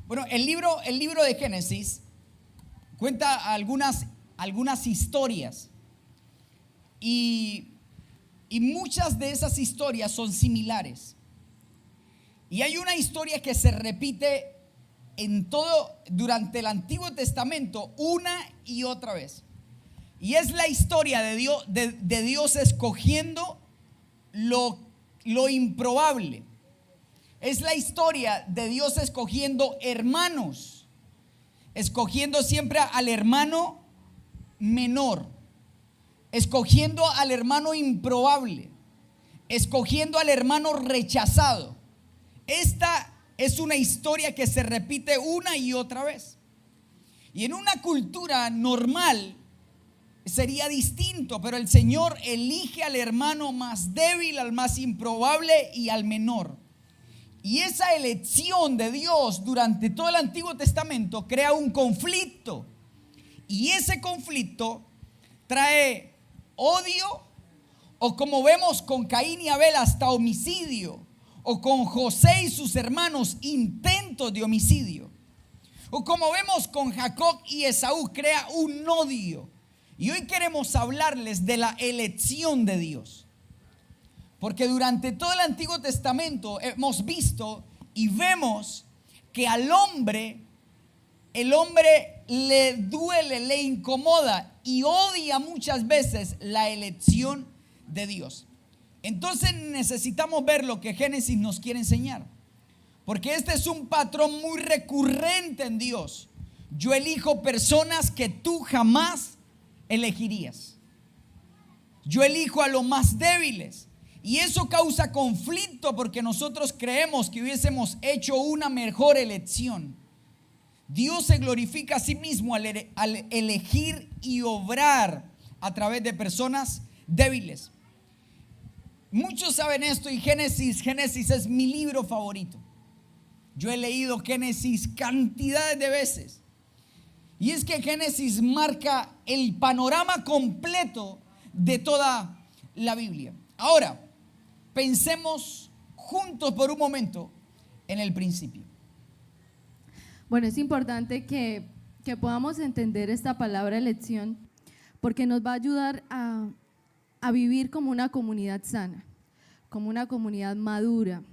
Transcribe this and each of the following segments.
Bueno, el libro de Génesis cuenta algunas historias y muchas de esas historias son similares. Y hay una historia que se repite durante el Antiguo Testamento una y otra vez. Y es la historia de Dios escogiendo lo improbable. Es la historia de Dios escogiendo hermanos, escogiendo siempre al hermano menor, escogiendo al hermano improbable, escogiendo al hermano rechazado. Esta es una historia que se repite una y otra vez. Y en una cultura normal sería distinto, pero el Señor elige al hermano más débil, al más improbable y al menor. Y esa elección de Dios durante todo el Antiguo Testamento crea un conflicto. Y ese conflicto trae odio, o como vemos con Caín y Abel, hasta homicidio, o con José y sus hermanos, intentos de homicidio, o como vemos con Jacob y Esaú, crea un odio. Y hoy queremos hablarles de la elección de Dios. Porque durante todo el Antiguo Testamento hemos visto y vemos que al hombre, el hombre le duele, le incomoda y odia muchas veces la elección de Dios. Entonces necesitamos ver lo que Génesis nos quiere enseñar. Porque este es un patrón muy recurrente en Dios. Yo elijo personas que tú jamás elegirías. Yo elijo a los más débiles. Y eso causa conflicto porque nosotros creemos que hubiésemos hecho una mejor elección. Dios se glorifica a sí mismo al elegir y obrar a través de personas débiles. Muchos saben esto y Génesis es mi libro favorito. Yo he leído Génesis cantidades de veces. Y es que Génesis marca el panorama completo de toda la Biblia. Ahora, pensemos juntos por un momento en el principio. Bueno, es importante que podamos entender esta palabra elección porque nos va a ayudar a vivir como una comunidad sana, como una comunidad madura,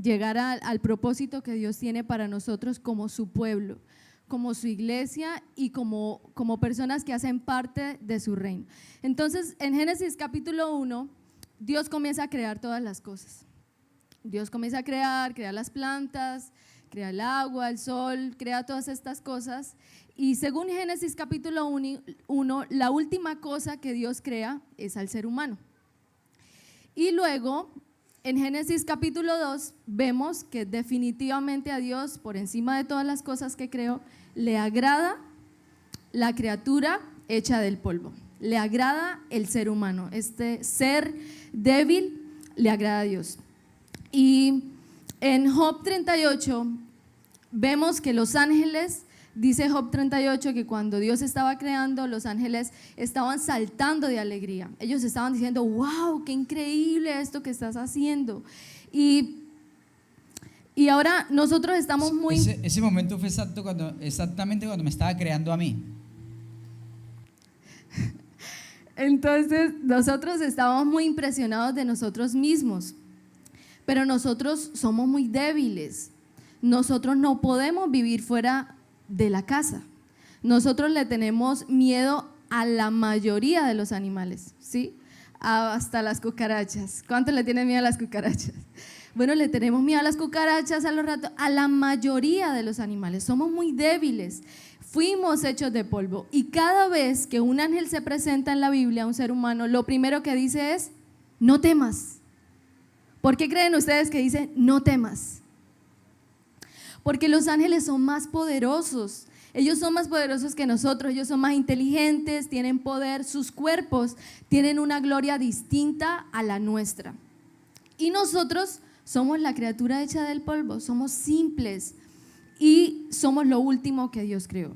llegar al propósito que Dios tiene para nosotros como su pueblo, como su iglesia y como personas que hacen parte de su reino. Entonces, en Génesis capítulo 1, Dios comienza a crear todas las cosas. Dios comienza a crear las plantas, crea el agua, el sol, crea todas estas cosas. Y según Génesis capítulo 1, la última cosa que Dios crea es al ser humano. Y luego, en Génesis capítulo 2, vemos que definitivamente a Dios, por encima de todas las cosas que creó, le agrada la criatura hecha del polvo. Le agrada el ser humano, este ser débil le agrada a Dios. Y en Job 38 vemos que los ángeles, dice Job 38, que cuando Dios estaba creando, los ángeles estaban saltando de alegría. Ellos estaban diciendo, wow, qué increíble esto que estás haciendo. Y ahora nosotros estamos muy… Ese momento fue exactamente cuando me estaba creando a mí. Entonces nosotros estábamos muy impresionados de nosotros mismos, pero nosotros somos muy débiles. Nosotros no podemos vivir fuera de la casa. Nosotros le tenemos miedo a la mayoría de los animales, ¿sí? Hasta las cucarachas. ¿Cuánto le tienen miedo a las cucarachas? Bueno, le tenemos miedo a las cucarachas, a los ratos, a la mayoría de los animales. Somos muy débiles. Fuimos hechos de polvo. Y cada vez que un ángel se presenta en la Biblia a un ser humano, lo primero que dice es, no temas. ¿Por qué creen ustedes que dice, no temas? Porque los ángeles son más poderosos. Ellos son más poderosos que nosotros, ellos son más inteligentes, tienen poder, sus cuerpos tienen una gloria distinta a la nuestra. Y nosotros somos la criatura hecha del polvo, somos simples y somos lo último que Dios creó.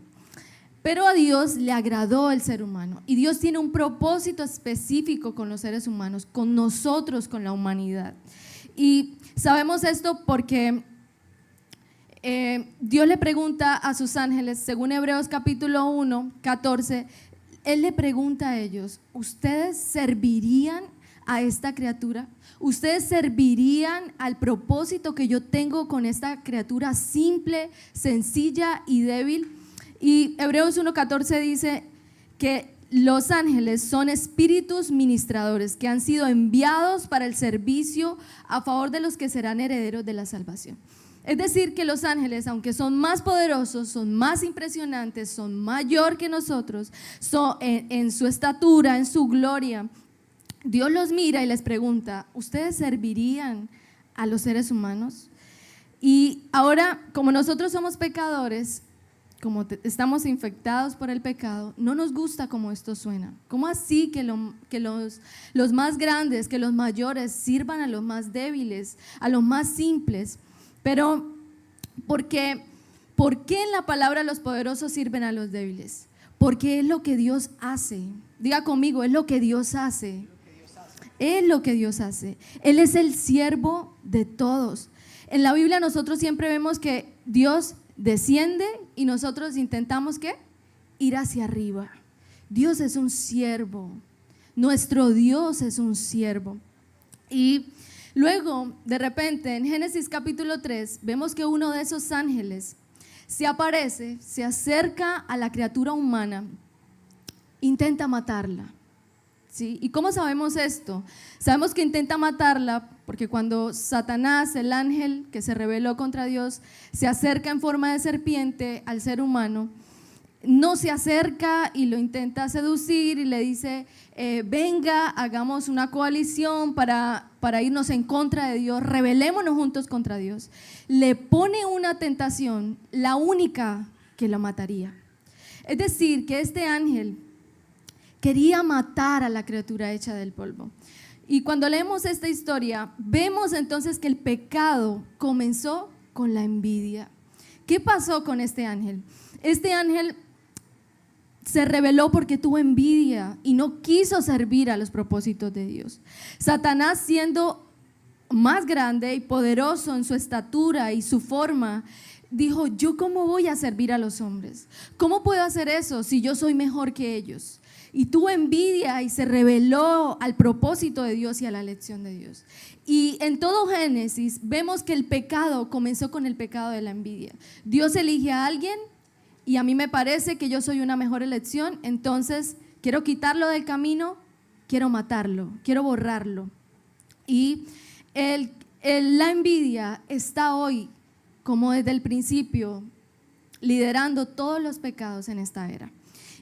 Pero a Dios le agradó el ser humano y Dios tiene un propósito específico con los seres humanos, con nosotros, con la humanidad. Y sabemos esto porque Dios le pregunta a sus ángeles, según Hebreos capítulo 1, 14, Él le pregunta a ellos, ¿ustedes servirían a esta criatura? ¿Ustedes servirían al propósito que yo tengo con esta criatura simple, sencilla y débil? Y Hebreos 1:14 dice que los ángeles son espíritus ministradores que han sido enviados para el servicio a favor de los que serán herederos de la salvación. Es decir, que los ángeles, aunque son más poderosos, son más impresionantes, son mayor que nosotros, son en su estatura, en su gloria, Dios los mira y les pregunta, ¿ustedes servirían a los seres humanos? Y ahora, como nosotros somos pecadores, como estamos infectados por el pecado, no nos gusta cómo esto suena. ¿Cómo así que los más grandes, que los mayores sirvan a los más débiles, a los más simples? Pero, ¿por qué en la palabra los poderosos sirven a los débiles? Porque es lo que Dios hace. Diga conmigo, es lo que Dios hace. Es lo que Dios hace. Él es el siervo de todos. En la Biblia nosotros siempre vemos que Dios desciende y nosotros intentamos ¿qué? Ir hacia arriba. Dios es un siervo. Nuestro Dios es un siervo. Y luego, de repente, en Génesis capítulo 3, vemos que uno de esos ángeles se aparece, se acerca a la criatura humana, intenta matarla. ¿Sí? ¿Y cómo sabemos esto? Sabemos que intenta matarla porque cuando Satanás, el ángel que se rebeló contra Dios, se acerca en forma de serpiente al ser humano, no se acerca y lo intenta seducir y le dice, venga, hagamos una coalición para irnos en contra de Dios, rebelémonos juntos contra Dios. Le pone una tentación, la única que lo mataría. Es decir, que este ángel quería matar a la criatura hecha del polvo. Y cuando leemos esta historia, vemos entonces que el pecado comenzó con la envidia. ¿Qué pasó con este ángel? Este ángel se rebeló porque tuvo envidia y no quiso servir a los propósitos de Dios. Satanás, siendo más grande y poderoso en su estatura y su forma, dijo, ¿yo cómo voy a servir a los hombres? ¿Cómo puedo hacer eso si yo soy mejor que ellos? Y tuvo envidia y se rebeló al propósito de Dios y a la elección de Dios. Y en todo Génesis vemos que el pecado comenzó con el pecado de la envidia. Dios elige a alguien y a mí me parece que yo soy una mejor elección, entonces quiero quitarlo del camino, quiero matarlo, quiero borrarlo. Y la envidia está hoy, como desde el principio, liderando todos los pecados en esta era.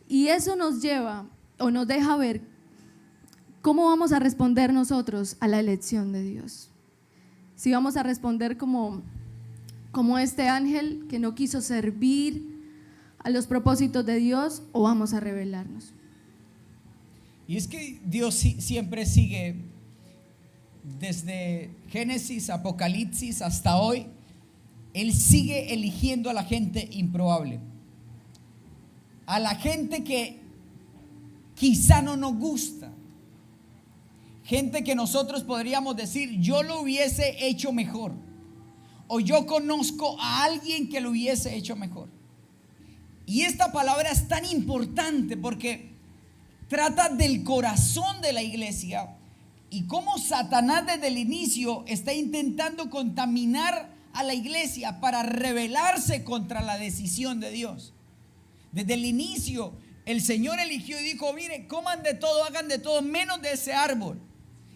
Y eso nos lleva o nos deja ver cómo vamos a responder nosotros a la elección de Dios. Si vamos a responder como este ángel que no quiso servir a los propósitos de Dios, o vamos a rebelarnos. Y es que Dios siempre sigue, desde Génesis, Apocalipsis hasta hoy, Él sigue eligiendo a la gente improbable, a la gente que quizá no nos gusta, gente que nosotros podríamos decir, yo lo hubiese hecho mejor, o yo conozco a alguien que lo hubiese hecho mejor. Y esta palabra es tan importante porque trata del corazón de la iglesia y cómo Satanás desde el inicio está intentando contaminar a la iglesia para rebelarse contra la decisión de Dios. Desde el inicio el Señor eligió y dijo, miren, coman de todo, hagan de todo, menos de ese árbol.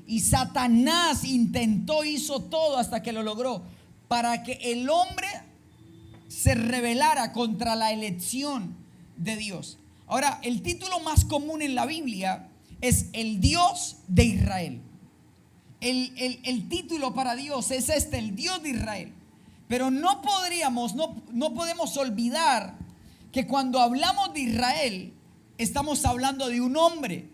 Y Satanás intentó, hizo todo hasta que lo logró, para que el hombre se rebelara contra la elección de Dios. Ahora, el título más común en la Biblia es el Dios de Israel. El título para Dios es el Dios de Israel. Pero no podemos olvidar que cuando hablamos de Israel, estamos hablando de un hombre.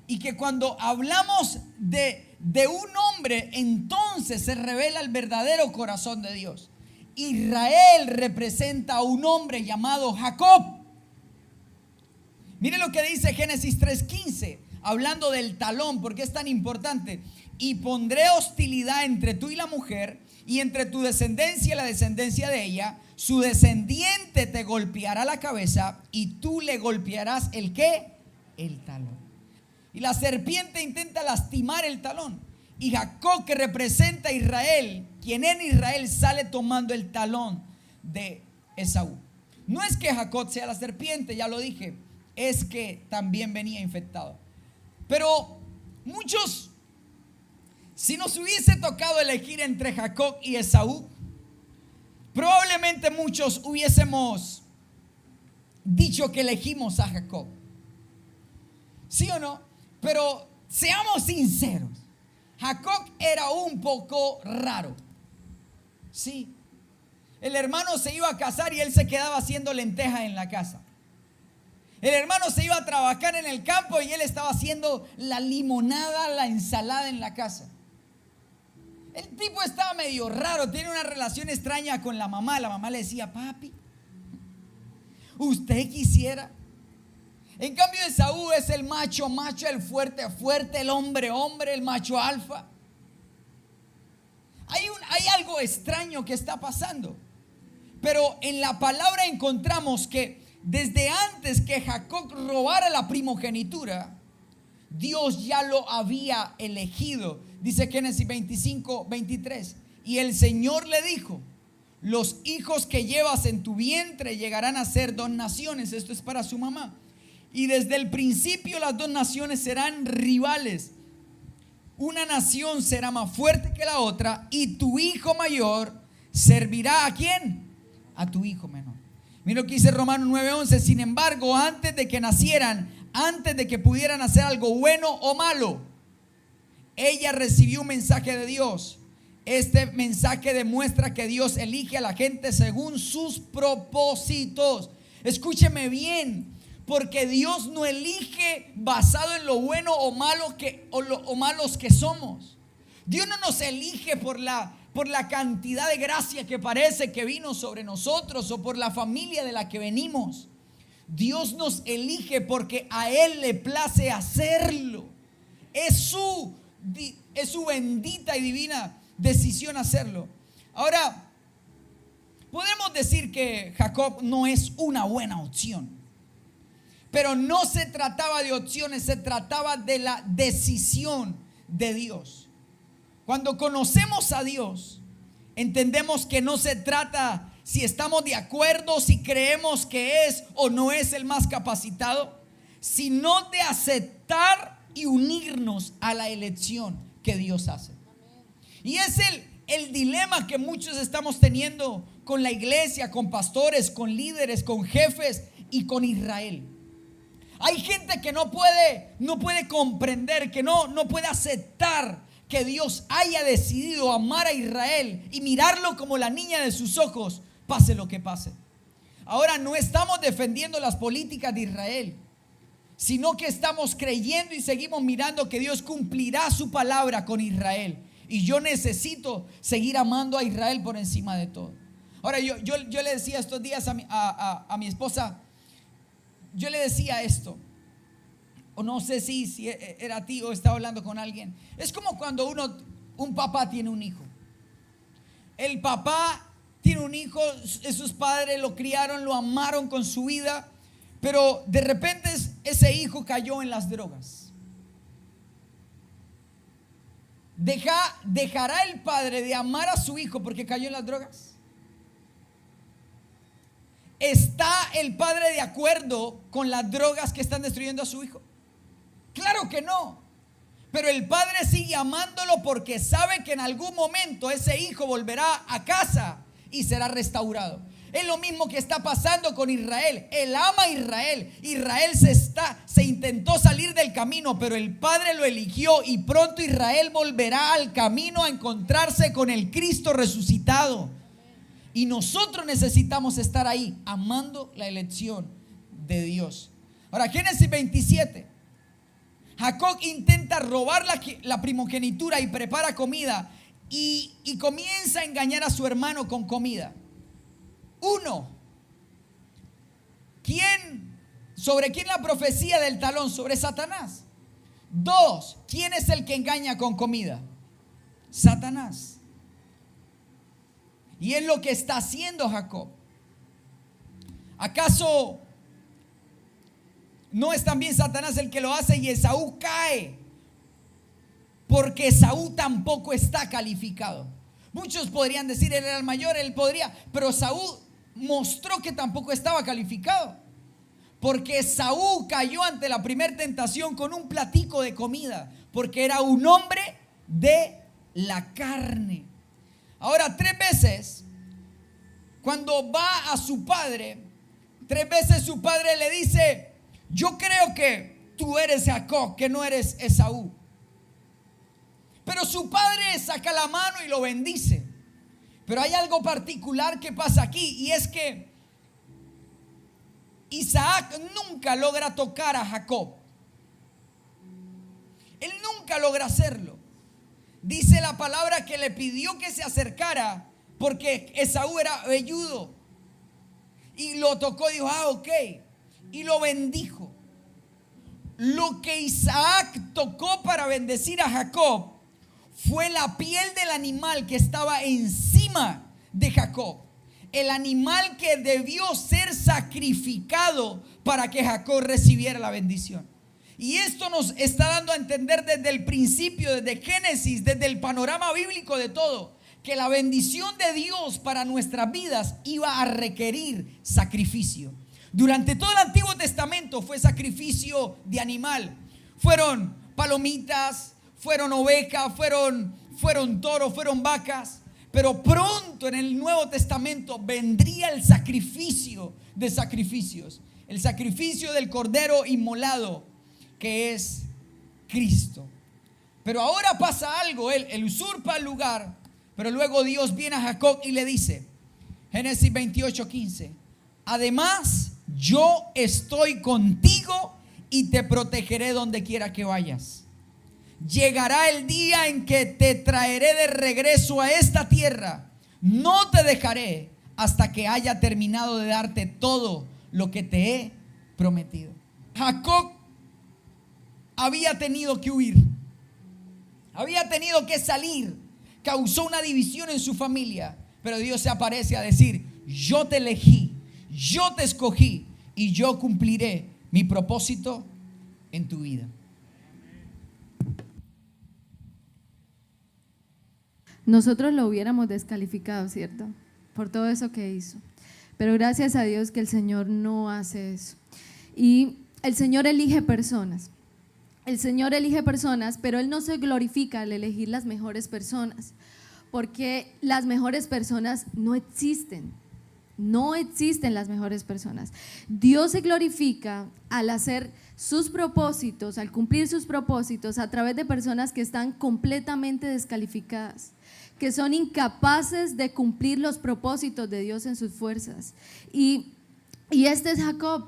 Y que cuando hablamos de un hombre, entonces se revela el verdadero corazón de Dios. Israel representa a un hombre llamado Jacob. Mire lo que dice Génesis 3:15, hablando del talón, porque es tan importante. Y pondré hostilidad entre tú y la mujer, y entre tu descendencia y la descendencia de ella, su descendiente te golpeará la cabeza y tú le golpearás ¿el qué? El talón. Y la serpiente intenta lastimar el talón. Y Jacob, que representa a Israel, quien en Israel sale tomando el talón de Esaú. No es que Jacob sea la serpiente, ya lo dije, es que también venía infectado. Pero muchos, si nos hubiese tocado elegir entre Jacob y Esaú, probablemente muchos hubiésemos dicho que elegimos a Jacob. ¿Sí o no? Pero seamos sinceros, Jacob era un poco raro. Sí. El hermano se iba a casar y él se quedaba haciendo lentejas en la casa. El hermano se iba a trabajar en el campo y él estaba haciendo la limonada, la ensalada en la casa. El tipo estaba medio raro, tiene una relación extraña con la mamá. La mamá le decía: papi, ¿usted quisiera? En cambio Esaú es el macho, el fuerte, el hombre, el macho alfa. Hay algo extraño que está pasando. Pero en la palabra encontramos que desde antes que Jacob robara la primogenitura, Dios ya lo había elegido. Dice Génesis 25:23. Y el Señor le dijo: los hijos que llevas en tu vientre llegarán a ser 2 naciones. Esto es para su mamá. Y desde el principio las 2 naciones serán rivales. Una nación será más fuerte que la otra, y tu hijo mayor servirá ¿a quién? A tu hijo menor. Mira lo que dice Romanos 9:11. Sin embargo, antes de que nacieran, antes de que pudieran hacer algo bueno o malo, ella recibió un mensaje de Dios. Este mensaje demuestra que Dios elige a la gente según sus propósitos. Escúcheme bien. Porque Dios no elige basado en lo bueno o malo o malos que somos. Dios no nos elige por la cantidad de gracia que parece que vino sobre nosotros o por la familia de la que venimos. Dios nos elige porque a Él le place hacerlo. Es su bendita y divina decisión hacerlo. Ahora, podemos decir que Jacob no es una buena opción. Pero no se trataba de opciones, se trataba de la decisión de Dios. Cuando conocemos a Dios, entendemos que no se trata si estamos de acuerdo, si creemos que es o no es el más capacitado, sino de aceptar y unirnos a la elección que Dios hace. Y es el dilema que muchos estamos teniendo con la iglesia, con pastores, con líderes, con jefes y con Israel. Hay gente que no puede comprender, que no puede aceptar que Dios haya decidido amar a Israel y mirarlo como la niña de sus ojos, pase lo que pase. Ahora, no estamos defendiendo las políticas de Israel, sino que estamos creyendo y seguimos mirando que Dios cumplirá su palabra con Israel. Y yo necesito seguir amando a Israel por encima de todo. Ahora, yo le decía estos días a mi esposa, yo le decía esto, o no sé si era a ti o estaba hablando con alguien. Es como cuando un papá tiene un hijo. El papá tiene un hijo, sus padres lo criaron, lo amaron con su vida, pero de repente ese hijo cayó en las drogas. ¿Dejará el padre de amar a su hijo porque cayó en las drogas? ¿Está el padre de acuerdo con las drogas que están destruyendo a su hijo? Claro que no. Pero el padre sigue amándolo porque sabe que en algún momento ese hijo volverá a casa y será restaurado. Es lo mismo que está pasando con Israel. Él ama a Israel. Israel se intentó salir del camino, pero el Padre lo eligió y pronto Israel volverá al camino a encontrarse con el Cristo resucitado. Y nosotros necesitamos estar ahí, amando la elección de Dios. Ahora, Génesis 27. Jacob intenta robar la primogenitura y prepara comida y comienza a engañar a su hermano con comida. 1. ¿Sobre quién la profecía del talón? Sobre Satanás. 2. ¿Quién es el que engaña con comida? Satanás. Y es lo que está haciendo Jacob. ¿Acaso no es también Satanás el que lo hace y Esaú cae? Porque Esaú tampoco está calificado. Muchos podrían decir, él era el mayor, él podría, pero Esaú mostró que tampoco estaba calificado. Porque Esaú cayó ante la primera tentación con un platico de comida, porque era un hombre de la carne. Ahora, 3 veces, cuando va a su padre, 3 veces su padre le dice: yo creo que tú eres Jacob, que no eres Esaú. Pero su padre saca la mano y lo bendice. Pero hay algo particular que pasa aquí, y es que Isaac nunca logra tocar a Jacob. Él nunca logra hacerlo. Dice la palabra que le pidió que se acercara porque Esaú era velludo. Y lo tocó y dijo: ok. Y lo bendijo. Lo que Isaac tocó para bendecir a Jacob fue la piel del animal que estaba encima de Jacob. El animal que debió ser sacrificado para que Jacob recibiera la bendición. Y esto nos está dando a entender desde el principio, desde Génesis, desde el panorama bíblico de todo, que la bendición de Dios para nuestras vidas iba a requerir sacrificio. Durante todo el Antiguo Testamento fue sacrificio de animal. Fueron palomitas, fueron ovejas, fueron toros, fueron vacas. Pero pronto en el Nuevo Testamento vendría el sacrificio de sacrificios. El sacrificio del cordero inmolado, que es Cristo. Pero ahora pasa algo, él usurpa el lugar, pero luego Dios viene a Jacob y le dice, Génesis 28:15, además yo estoy contigo y te protegeré donde quiera que vayas. Llegará el día en que te traeré de regreso a esta tierra. No te dejaré hasta que haya terminado de darte todo lo que te he prometido. Jacob había tenido que huir, había tenido que salir, causó una división en su familia, pero Dios se aparece a decir: yo te elegí, yo te escogí y yo cumpliré mi propósito en tu vida. Nosotros lo hubiéramos descalificado, ¿cierto? Por todo eso que hizo. Pero gracias a Dios que el Señor no hace eso. Y el Señor elige personas. El Señor elige personas, pero Él no se glorifica al elegir las mejores personas, porque las mejores personas no existen. No existen las mejores personas. Dios se glorifica al hacer sus propósitos, al cumplir sus propósitos a través de personas que están completamente descalificadas, que son incapaces de cumplir los propósitos de Dios en sus fuerzas. Y este es Jacob.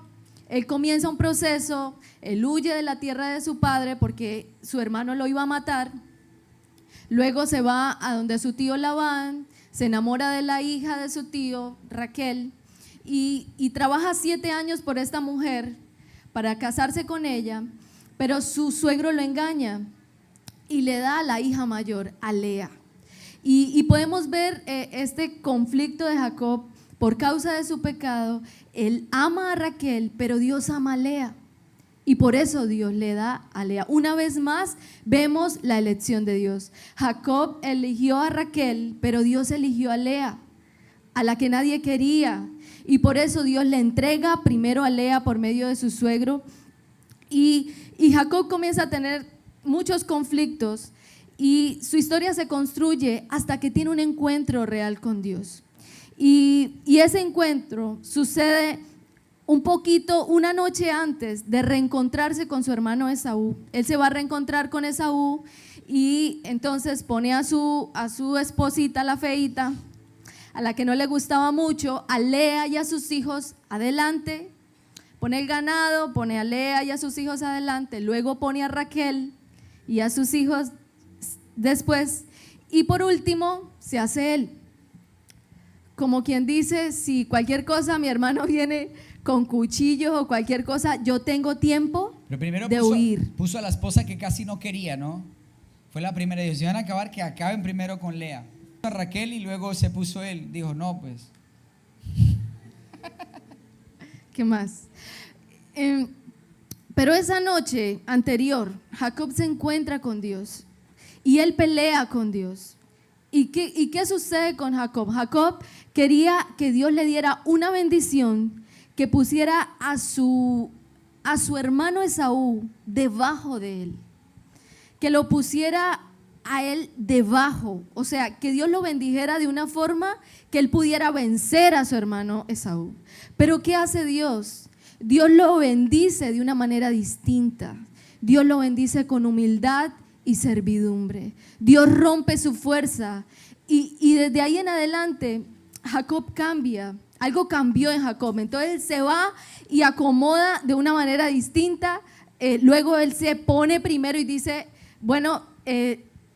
Él comienza un proceso, él huye de la tierra de su padre porque su hermano lo iba a matar. Luego se va a donde su tío Labán, se enamora de la hija de su tío, Raquel, y trabaja 7 años por esta mujer para casarse con ella, pero su suegro lo engaña y le da a la hija mayor, a Lea. Y podemos ver este conflicto de Jacob por causa de su pecado. Él ama a Raquel, pero Dios ama a Lea. Y por eso Dios le da a Lea. Una vez más vemos la elección de Dios. Jacob eligió a Raquel, pero Dios eligió a Lea, a la que nadie quería. Y por eso Dios le entrega primero a Lea por medio de su suegro. Y Jacob comienza a tener muchos conflictos y su historia se construye hasta que tiene un encuentro real con Dios. Y ese encuentro sucede un poquito, una noche antes de reencontrarse con su hermano Esaú. Él se va a reencontrar con Esaú y entonces pone a su esposita, la feíta, a la que no le gustaba mucho, a Lea y a sus hijos adelante. Pone el ganado, pone a Lea y a sus hijos adelante, luego pone a Raquel y a sus hijos después, y por último se hace él. Como quien dice, si cualquier cosa mi hermano viene con cuchillos o cualquier cosa, yo tengo tiempo de huir. Puso a la esposa que casi no quería, ¿no? Fue la primera decisión: acabar, que acaben primero con Lea. a Raquel y luego se puso él. Dijo, no, pues. ¿Qué más? Pero esa noche anterior, Jacob se encuentra con Dios y él pelea con Dios. ¿Y qué sucede con Jacob? Jacob quería que Dios le diera una bendición, que pusiera a su hermano Esaú debajo de él, que lo pusiera a él debajo, o sea, que Dios lo bendijera de una forma que él pudiera vencer a su hermano Esaú. Pero ¿qué hace Dios? Dios lo bendice de una manera distinta. Dios lo bendice con humildad y servidumbre. Dios rompe su fuerza y desde ahí en adelante Jacob cambia. Algo cambió en Jacob. Entonces él se va y acomoda de una manera distinta. Luego él se pone primero y dice, bueno,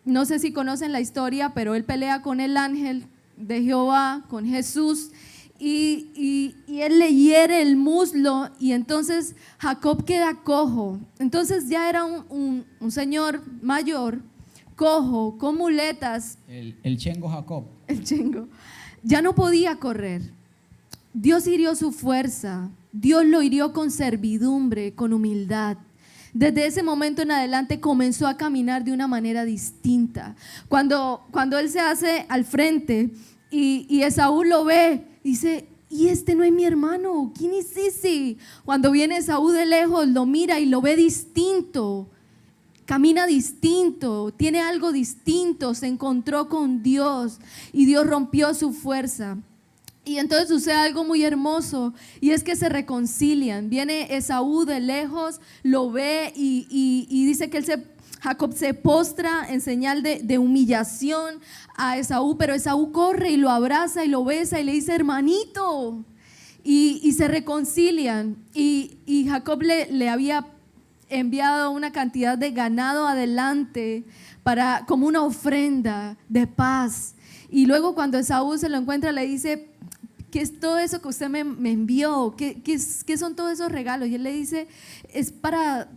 no sé si conocen la historia, pero él pelea con el ángel de Jehová, con Jesús, y él le hiere el muslo y entonces Jacob queda cojo. Entonces ya era un señor mayor, cojo, con muletas. El chengo Jacob. El chengo. Ya no podía correr. Dios hirió su fuerza. Dios lo hirió con servidumbre, con humildad. Desde ese momento en adelante comenzó a caminar de una manera distinta. Cuando él se hace al frente y Esaú lo ve, dice, ¿y este no es mi hermano? ¿Quién es ese? Cuando viene Esaú de lejos, lo mira y lo ve distinto. Camina distinto, tiene algo distinto, se encontró con Dios y Dios rompió su fuerza. Y entonces sucede algo muy hermoso y es que se reconcilian. Viene Esaú de lejos, lo ve y dice que Jacob se postra en señal de humillación a Esaú, pero Esaú corre y lo abraza y lo besa y le dice, hermanito, y se reconcilian. Y Jacob le había enviado una cantidad de ganado adelante como una ofrenda de paz. Y luego cuando Esaú se lo encuentra le dice, ¿qué es todo eso que usted me envió? ¿Qué son todos esos regalos? Y él le dice, es para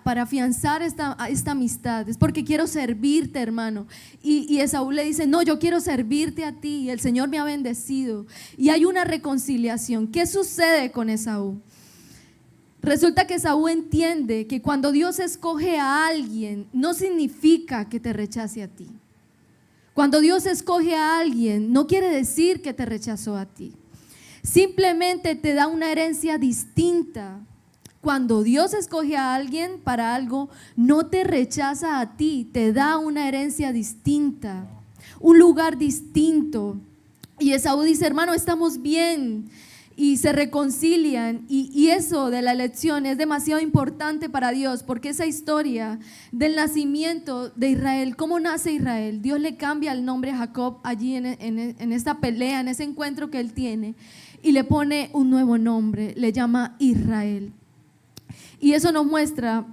afianzar esta amistad, es porque quiero servirte, hermano. Y Esaú le dice, no, yo quiero servirte a ti, el Señor me ha bendecido. Y hay una reconciliación. ¿Qué sucede con Esaú? Resulta que Esaú entiende que cuando Dios escoge a alguien, no significa que te rechace a ti. Cuando Dios escoge a alguien, no quiere decir que te rechazó a ti. Simplemente te da una herencia distinta. Cuando Dios escoge a alguien para algo, no te rechaza a ti, te da una herencia distinta, un lugar distinto. Y Esaú dice, hermano, estamos bien. Y se reconcilian y eso de la elección es demasiado importante para Dios, porque esa historia del nacimiento de Israel, ¿cómo nace Israel? Dios le cambia el nombre a Jacob allí en esta pelea, en ese encuentro que él tiene, y le pone un nuevo nombre, le llama Israel. Y eso nos muestra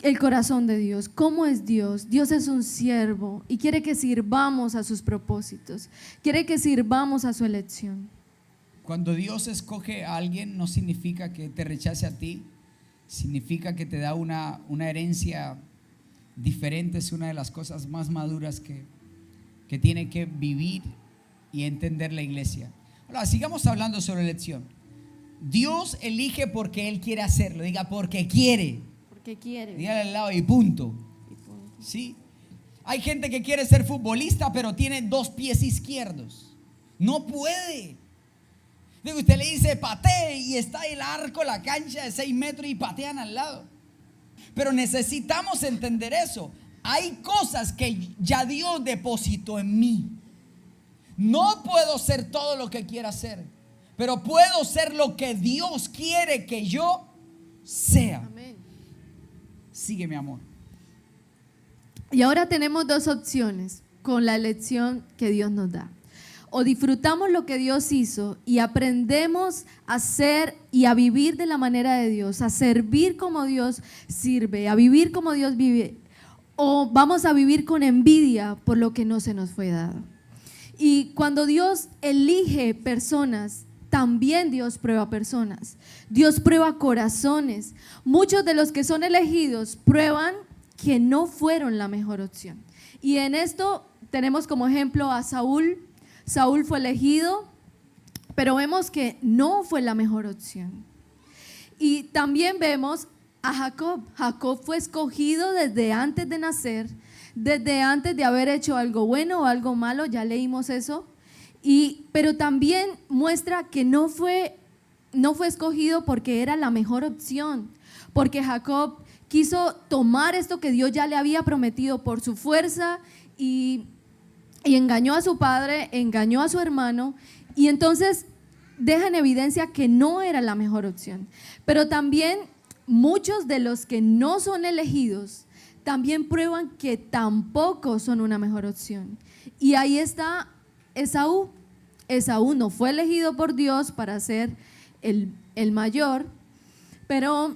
el corazón de Dios. ¿Cómo es Dios? Dios es un siervo y quiere que sirvamos a sus propósitos, quiere que sirvamos a su elección. Cuando Dios escoge a alguien no significa que te rechace a ti, significa que te da una herencia diferente. Es una de las cosas más maduras que tiene que vivir y entender la iglesia. Ahora, sigamos hablando sobre elección. Dios elige porque Él quiere hacerlo. Diga, porque quiere. Porque quiere. Dígale al lado y punto. ¿Sí? Hay gente que quiere ser futbolista, pero tiene 2 pies izquierdos. No puede. Digo, usted le dice patee y está el arco, la cancha de 6 metros y patean al lado. Pero necesitamos entender eso. Hay cosas que ya Dios depositó en mí. No puedo ser todo lo que quiera ser, pero puedo ser lo que Dios quiere que yo sea. Amén. Sigue, mi amor. Y ahora tenemos 2 opciones con la elección que Dios nos da. O disfrutamos lo que Dios hizo y aprendemos a ser y a vivir de la manera de Dios, a servir como Dios sirve, a vivir como Dios vive. O vamos a vivir con envidia por lo que no se nos fue dado. Y cuando Dios elige personas, también Dios prueba personas. Dios prueba corazones. Muchos de los que son elegidos prueban que no fueron la mejor opción. Y en esto tenemos como ejemplo a Saúl. Saúl fue elegido, pero vemos que no fue la mejor opción. Y también vemos a Jacob. Jacob fue escogido desde antes de nacer, desde antes de haber hecho algo bueno o algo malo, ya leímos eso. Pero también muestra que no fue escogido porque era la mejor opción, porque Jacob quiso tomar esto que Dios ya le había prometido por su fuerza y engañó a su padre, engañó a su hermano, y entonces deja en evidencia que no era la mejor opción. Pero también muchos de los que no son elegidos también prueban que tampoco son una mejor opción. Y ahí está Esaú. Esaú no fue elegido por Dios para ser el mayor, pero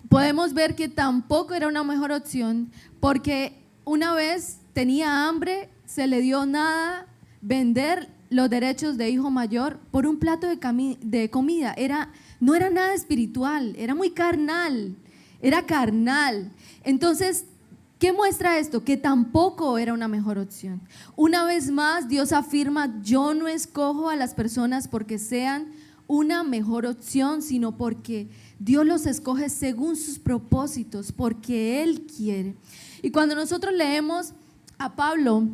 podemos ver que tampoco era una mejor opción, porque una vez tenía hambre, se le dio nada, vender los derechos de hijo mayor por un plato de comida. No era nada espiritual, era muy carnal, era carnal. Entonces, ¿qué muestra esto? Que tampoco era una mejor opción. Una vez más, Dios afirma: yo no escojo a las personas porque sean una mejor opción, sino porque Dios los escoge según sus propósitos, porque Él quiere. Y cuando nosotros leemos a Pablo,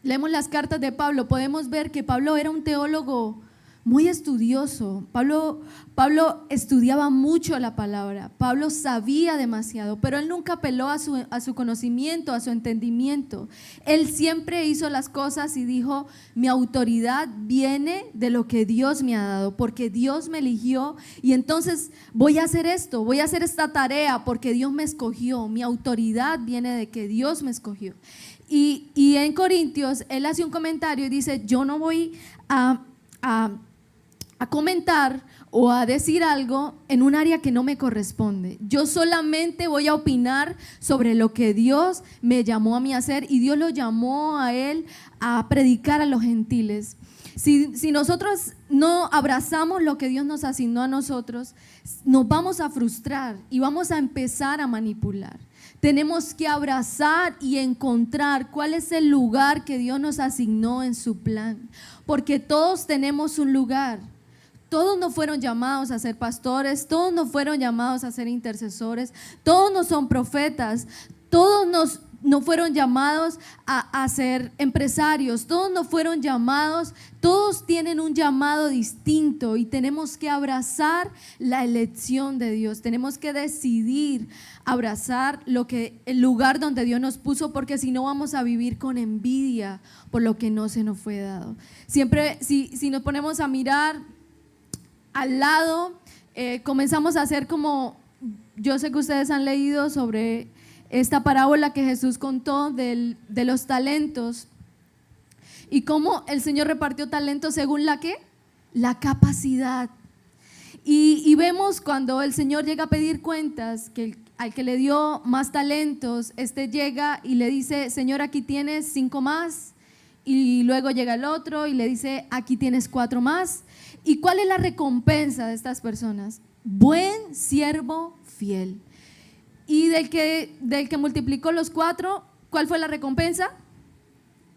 leemos las cartas de Pablo, podemos ver que Pablo era un teólogo muy estudioso. Pablo estudiaba mucho la palabra. Pablo sabía demasiado, pero él nunca apeló a su conocimiento, a su entendimiento. Él siempre hizo las cosas y dijo: mi autoridad viene de lo que Dios me ha dado, porque Dios me eligió, y entonces voy a hacer esto, voy a hacer esta tarea porque Dios me escogió. Mi autoridad viene de que Dios me escogió. Y en Corintios él hace un comentario y dice: yo no voy a comentar o a decir algo en un área que no me corresponde. Yo solamente voy a opinar sobre lo que Dios me llamó a mí a hacer, y Dios lo llamó a él a predicar a los gentiles. Si nosotros no abrazamos lo que Dios nos asignó a nosotros, nos vamos a frustrar y vamos a empezar a manipular. Tenemos que abrazar y encontrar cuál es el lugar que Dios nos asignó en su plan, porque todos tenemos un lugar. Todos no fueron llamados a ser pastores, todos no fueron llamados a ser intercesores, todos no son profetas, todos no fueron llamados a ser empresarios, todos no fueron llamados, todos tienen un llamado distinto, y tenemos que abrazar la elección de Dios. Tenemos que decidir abrazar el lugar donde Dios nos puso, porque si no vamos a vivir con envidia por lo que no se nos fue dado. Siempre, si nos ponemos a mirar al lado, comenzamos a hacer como, yo sé que ustedes han leído sobre esta parábola que Jesús contó de los talentos, y cómo el Señor repartió talentos según la capacidad. Y vemos cuando el Señor llega a pedir cuentas, que al que le dio más talentos, llega y le dice: Señor, aquí tienes 5 más. Y luego llega el otro y le dice: aquí tienes 4 más. ¿Y cuál es la recompensa de estas personas? Buen siervo fiel. Y del que multiplicó los 4, ¿cuál fue la recompensa?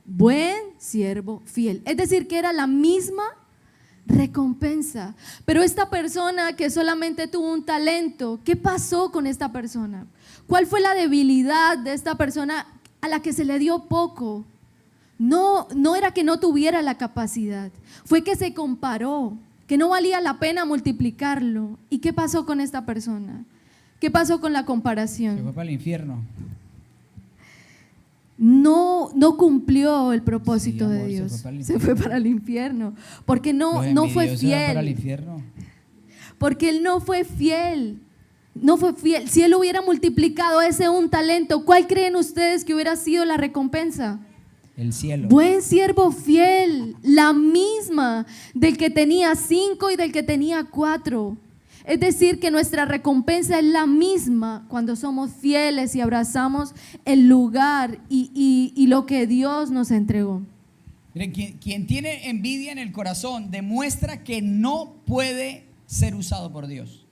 Buen siervo fiel. Es decir, que era la misma recompensa. Pero esta persona que solamente tuvo un talento, ¿qué pasó con esta persona? ¿Cuál fue la debilidad de esta persona a la que se le dio poco? No era que no tuviera la capacidad, fue que se comparó, que no valía la pena multiplicarlo. ¿Y qué pasó con esta persona? ¿Qué pasó con la comparación? Se fue para el infierno. No cumplió el propósito Sí, de amor, Dios. Se fue para el infierno porque no fue fiel. Para el infierno. Porque él no fue fiel. No fue fiel. Si él hubiera multiplicado ese un talento, ¿cuál creen ustedes que hubiera sido la recompensa? El cielo. Buen siervo fiel, la misma del que tenía 5 y del que tenía 4. Es decir, que nuestra recompensa es la misma cuando somos fieles y abrazamos el lugar y lo que Dios nos entregó. Miren, quien tiene envidia en el corazón demuestra que no puede ser usado por Dios.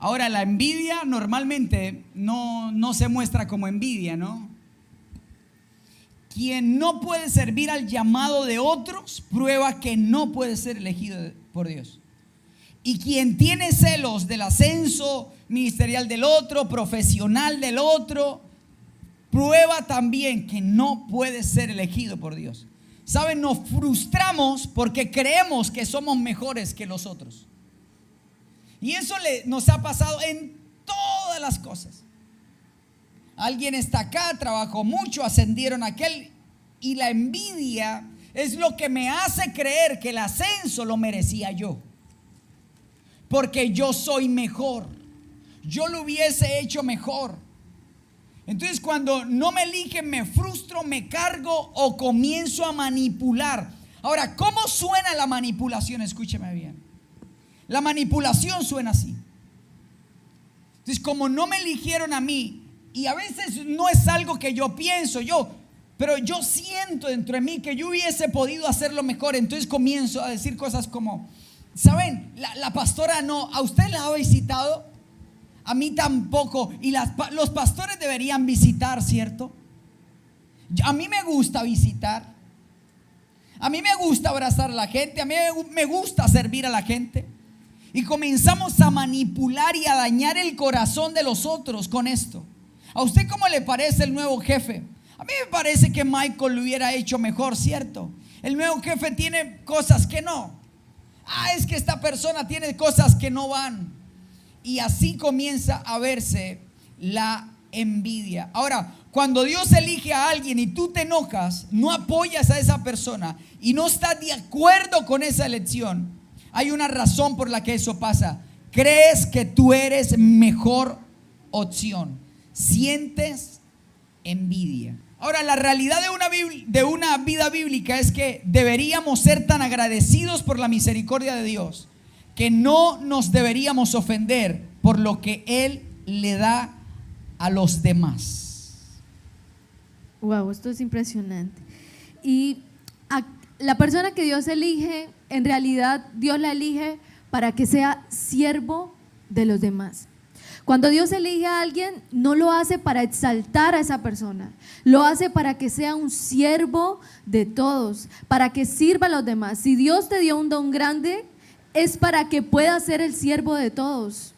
Ahora, la envidia normalmente no se muestra como envidia, ¿no? Quien no puede servir al llamado de otros, prueba que no puede ser elegido por Dios. Y quien tiene celos del ascenso ministerial del otro, profesional del otro, prueba también que no puede ser elegido por Dios. ¿Saben? Nos frustramos porque creemos que somos mejores que los otros. Y eso nos ha pasado en todas las cosas. Alguien está acá, trabajó mucho, ascendieron a aquel, y la envidia es lo que me hace creer que el ascenso lo merecía yo. Porque yo soy mejor. Yo lo hubiese hecho mejor. Entonces, cuando no me eligen, me frustro, me cargo o comienzo a manipular. Ahora, ¿cómo suena la manipulación? Escúcheme bien. La manipulación suena así. Entonces, como no me eligieron a mí, y a veces no es algo que yo pienso, pero yo siento dentro de mí que yo hubiese podido hacerlo mejor. Entonces comienzo a decir cosas como, ¿saben? La pastora no, ¿a usted la ha visitado? A mí tampoco. Y los pastores deberían visitar, ¿cierto? A mí me gusta visitar. A mí me gusta abrazar a la gente. A mí me gusta servir a la gente. Y comenzamos a manipular y a dañar el corazón de los otros con esto. ¿A usted cómo le parece el nuevo jefe? A mí me parece que Michael lo hubiera hecho mejor, ¿cierto? El nuevo jefe tiene cosas que no. Es que esta persona tiene cosas que no van. Y así comienza a verse la envidia. Ahora, cuando Dios elige a alguien y tú te enojas, no apoyas a esa persona y no estás de acuerdo con esa elección, hay una razón por la que eso pasa. Crees que tú eres mejor opción. Sientes envidia. Ahora, la realidad de una vida bíblica es que deberíamos ser tan agradecidos por la misericordia de Dios que no nos deberíamos ofender por lo que Él le da a los demás. Wow, esto es impresionante. Y la persona que Dios elige, en realidad Dios la elige para que sea siervo de los demás. Cuando Dios elige a alguien, no lo hace para exaltar a esa persona, lo hace para que sea un siervo de todos, para que sirva a los demás. Si Dios te dio un don grande, es para que pueda ser el siervo de todos.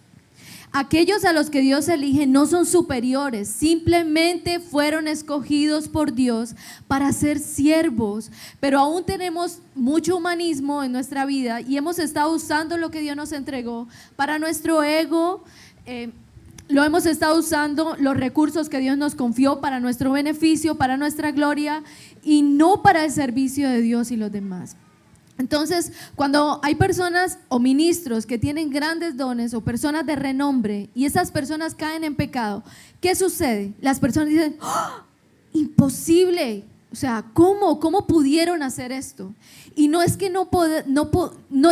Aquellos a los que Dios elige no son superiores, simplemente fueron escogidos por Dios para ser siervos. Pero aún tenemos mucho humanismo en nuestra vida y hemos estado usando lo que Dios nos entregó para nuestro ego. Lo hemos estado usando, los recursos que Dios nos confió, para nuestro beneficio, para nuestra gloria, y no para el servicio de Dios y los demás. Entonces, cuando hay personas o ministros que tienen grandes dones o personas de renombre y esas personas caen en pecado, ¿qué sucede? Las personas dicen, ¡oh, imposible! O sea, ¿cómo pudieron hacer esto? Y no es que no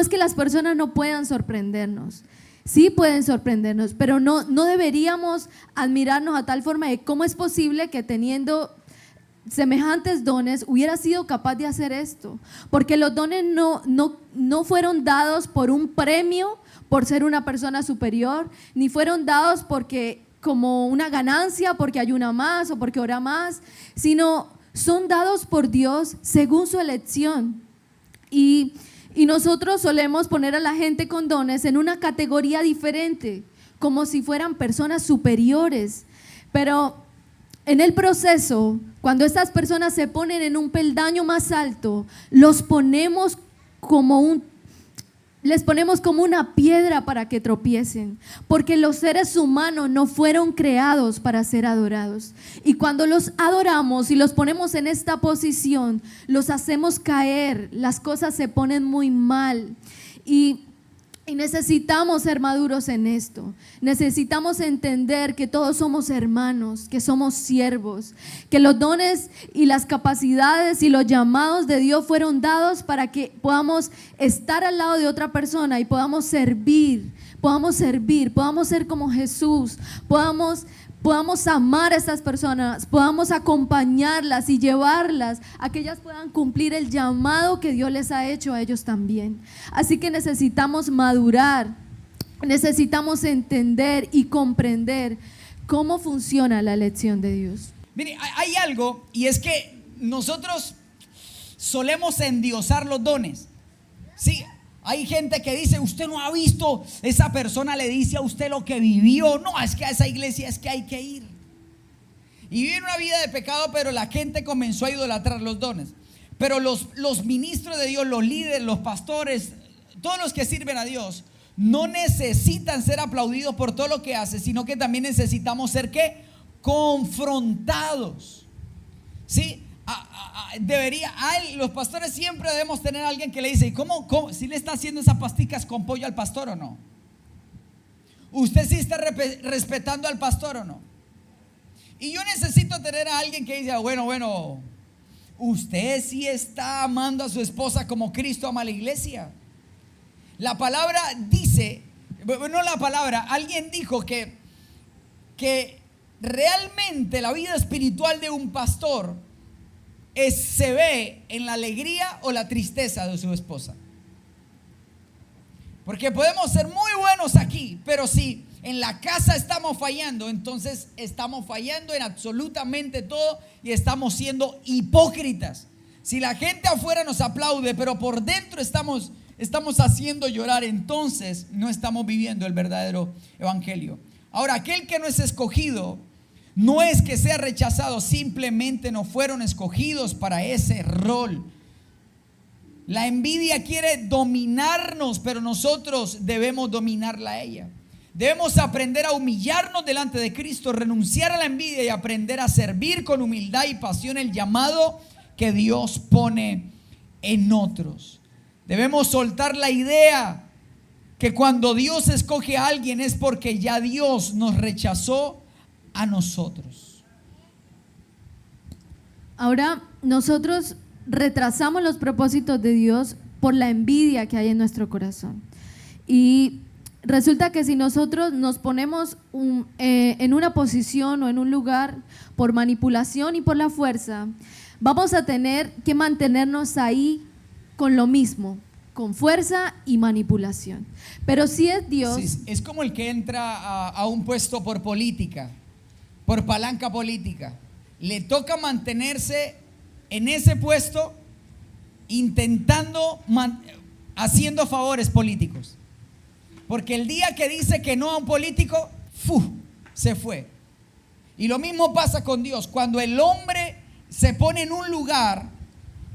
es que las personas no puedan sorprendernos. Sí pueden sorprendernos, pero no deberíamos admirarnos a tal forma de cómo es posible que teniendo semejantes dones hubiera sido capaz de hacer esto, porque los dones no fueron dados por un premio, por ser una persona superior, ni fueron dados porque como una ganancia, porque ayuna más o porque ora más, sino son dados por Dios según su elección. Y nosotros solemos poner a la gente con dones en una categoría diferente, como si fueran personas superiores, pero en el proceso, cuando estas personas se ponen en un peldaño más alto, les ponemos como una piedra para que tropiecen, porque los seres humanos no fueron creados para ser adorados. Y cuando los adoramos y los ponemos en esta posición, los hacemos caer, las cosas se ponen muy mal. Y necesitamos ser maduros en esto. Necesitamos entender que todos somos hermanos, que somos siervos, que los dones y las capacidades y los llamados de Dios fueron dados para que podamos estar al lado de otra persona y podamos servir, podamos ser como Jesús, podamos amar a estas personas, podamos acompañarlas y llevarlas a que ellas puedan cumplir el llamado que Dios les ha hecho a ellos también. Así que necesitamos madurar necesitamos entender y comprender cómo funciona la elección de Dios. Mire, hay algo, y es que nosotros solemos endiosar los dones. Sí, hay gente que dice, usted no ha visto, esa persona le dice a usted lo que vivió. No, es que a esa iglesia es que hay que ir. Y vive una vida de pecado, pero la gente comenzó a idolatrar los dones. Pero los ministros de Dios, los líderes, los pastores, todos los que sirven a Dios, no necesitan ser aplaudidos por todo lo que hace, sino que también necesitamos ser ¿qué? Confrontados. ¿Sí? Los pastores siempre debemos tener a alguien que le dice, ¿y cómo? ¿Si le está haciendo esas pasticas con pollo al pastor o no? ¿Usted sí está respetando al pastor o no? Y yo necesito tener a alguien que diga, bueno, usted sí está amando a su esposa como Cristo ama a la iglesia. La palabra dice, alguien dijo que realmente la vida espiritual de un pastor se ve en la alegría o la tristeza de su esposa. Porque podemos ser muy buenos aquí, pero si en la casa estamos fallando, entonces estamos fallando en absolutamente todo y estamos siendo hipócritas. Si la gente afuera nos aplaude, pero por dentro estamos haciendo llorar, entonces no estamos viviendo el verdadero evangelio. Ahora, aquel que no es escogido no es que sea rechazado, simplemente no fueron escogidos para ese rol. La envidia quiere dominarnos, pero nosotros debemos dominarla a ella. Debemos aprender a humillarnos delante de Cristo, renunciar a la envidia y aprender a servir con humildad y pasión el llamado que Dios pone en otros. Debemos soltar la idea que cuando Dios escoge a alguien es porque ya Dios nos rechazó a nosotros. Ahora nosotros retrasamos los propósitos de Dios por la envidia que hay en nuestro corazón. Y resulta que si nosotros nos ponemos en una posición o en un lugar por manipulación y por la fuerza, vamos a tener que mantenernos ahí con lo mismo, con fuerza y manipulación. Pero si es Dios… Sí, es como el que entra a un puesto por política, por palanca política. Le toca mantenerse en ese puesto haciendo favores políticos. Porque el día que dice que no a un político, se fue. Y lo mismo pasa con Dios. Cuando el hombre se pone en un lugar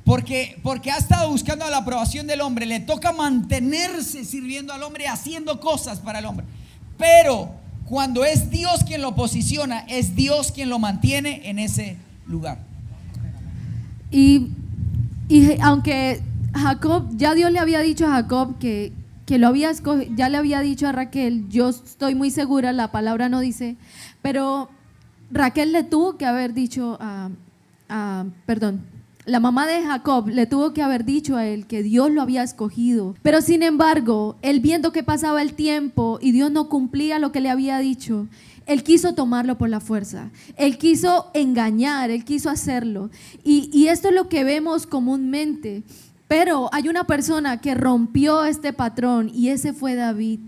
porque ha estado buscando la aprobación del hombre, le toca mantenerse sirviendo al hombre, haciendo cosas para el hombre. Pero cuando es Dios quien lo posiciona, es Dios quien lo mantiene en ese lugar. Y aunque Jacob, ya Dios le había dicho a Jacob que lo había escogido, ya le había dicho a Raquel, yo estoy muy segura, la palabra no dice, pero Raquel le tuvo que haber dicho la mamá de Jacob le tuvo que haber dicho a él que Dios lo había escogido. Pero sin embargo, él viendo que pasaba el tiempo y Dios no cumplía lo que le había dicho, él quiso tomarlo por la fuerza. Él quiso engañar, él quiso hacerlo. Y esto es lo que vemos comúnmente. Pero hay una persona que rompió este patrón y ese fue David.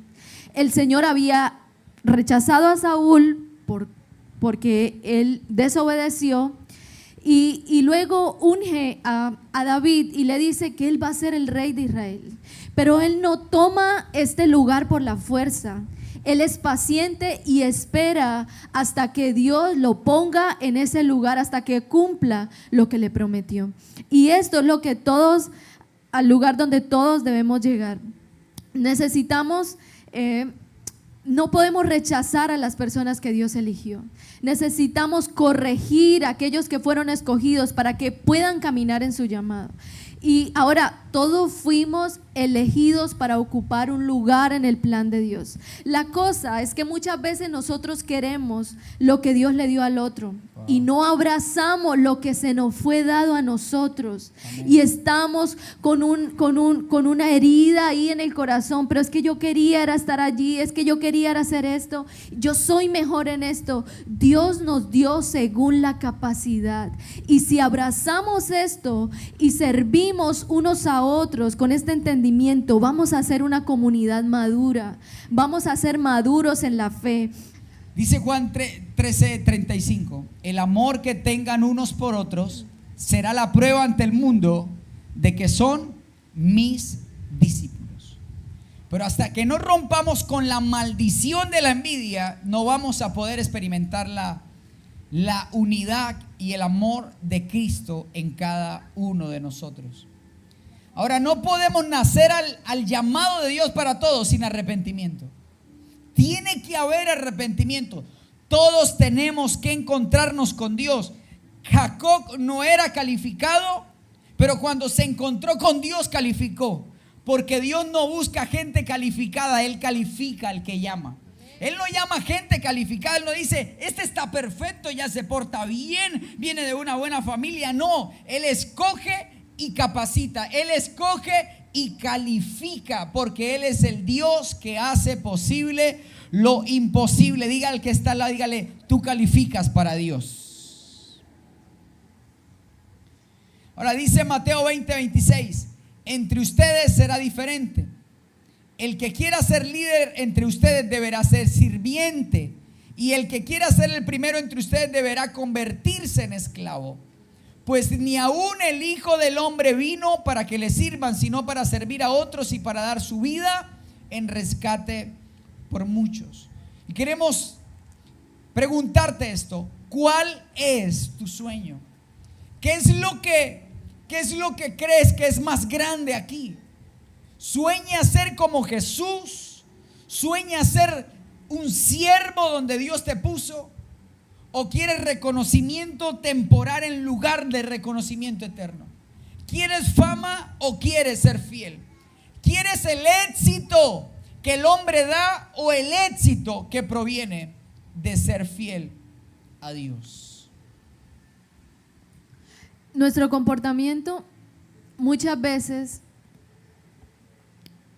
El Señor había rechazado a Saúl porque él desobedeció. Y luego unge a David y le dice que él va a ser el rey de Israel. Pero él no toma este lugar por la fuerza. Él es paciente y espera hasta que Dios lo ponga en ese lugar, hasta que cumpla lo que le prometió. Y esto es lo que todos, al lugar donde todos debemos llegar. Necesitamos… no podemos rechazar a las personas que Dios eligió. Necesitamos corregir a aquellos que fueron escogidos para que puedan caminar en su llamado. Y ahora, todos fuimos elegidos para ocupar un lugar en el plan de Dios. La cosa es que muchas veces nosotros queremos lo que Dios le dio al otro. y no abrazamos lo que se nos fue dado a nosotros. Amén. Y estamos con una herida ahí en el corazón, pero es que yo quería era estar allí, es que yo quería era hacer esto, yo soy mejor en esto. Dios nos dio según la capacidad, y si abrazamos esto y servimos unos a otros con este entendimiento, vamos a ser una comunidad madura, vamos a ser maduros en la fe. Dice Juan 13:35, el amor que tengan unos por otros será la prueba ante el mundo de que son mis discípulos. Pero hasta que no rompamos con la maldición de la envidia, no vamos a poder experimentar la unidad y el amor de Cristo en cada uno de nosotros. Ahora, no podemos nacer al llamado de Dios para todos sin arrepentimiento. Tiene que haber arrepentimiento. Todos tenemos que encontrarnos con Dios. Jacob no era calificado, pero cuando se encontró con Dios calificó. Porque Dios no busca gente calificada, Él califica al que llama. Él no llama gente calificada, Él no dice, este está perfecto, ya se porta bien, viene de una buena familia. No, Él escoge y capacita. Él escoge y califica, porque Él es el Dios que hace posible lo imposible. Diga al que está al lado, dígale, tú calificas para Dios. Ahora dice Mateo 20:26, entre ustedes será diferente. El que quiera ser líder entre ustedes deberá ser sirviente, y el que quiera ser el primero entre ustedes deberá convertirse en esclavo. Pues ni aún el Hijo del Hombre vino para que le sirvan, sino para servir a otros y para dar su vida en rescate por muchos. Y queremos preguntarte esto: ¿cuál es tu sueño? ¿Qué es lo que crees que es más grande aquí? ¿Sueñas ser como Jesús? ¿Sueñas ser un siervo donde Dios te puso? ¿O quieres reconocimiento temporal en lugar de reconocimiento eterno? ¿Quieres fama o quieres ser fiel? ¿Quieres el éxito que el hombre da o el éxito que proviene de ser fiel a Dios? Nuestro comportamiento muchas veces